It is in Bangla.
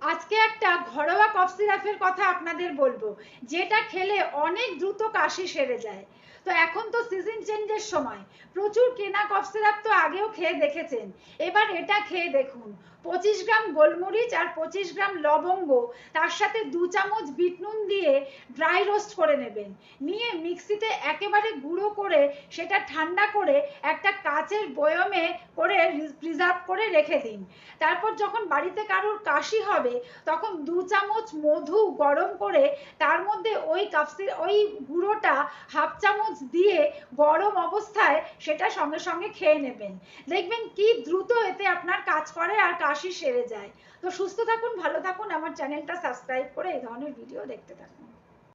আজকে একটা ঘরোয়া কফ সিরাপের কথা আপনাদের বলবো, যেটা খেলে অনেক দ্রুত কাশি সেরে যায়। তো এখন তো সিজন চেঞ্জের সময়, প্রচুর কেনা কফ সিরাপ তো আগেও খেয়ে দেখেছেন, এবার এটা খেয়ে দেখুন। 25 গ্রাম গোলমরিচ আর 25 গ্রাম লবঙ্গ, তার সাথে 2 চামচ বিট নুন দিয়ে ড্রাই রোস্ট করে নেবেন। নিয়ে মিক্সিতে একেবারে গুঁড়ো করে সেটা ঠান্ডা করে একটা কাচের বয়মে করে প্রিজার্ভ করে রেখে দিন। তারপর যখন বাড়িতে কারোর কাশি হবে, তখন 2 চামচ মধু গরম করে তার মধ্যে ওই গুঁড়োটা হাফ চামচ দিয়ে গরম অবস্থায় সেটা সঙ্গে সঙ্গে খেয়ে নেবেন। দেখবেন কি দ্রুত এতে আপনার কাজ করে আর কাশি সেরে যায়। তো সুস্থ থাকুন, ভালো থাকুন, আমার চ্যানেলটা সাবস্ক্রাইব করে এই ধরনের ভিডিও দেখতে থাকুন।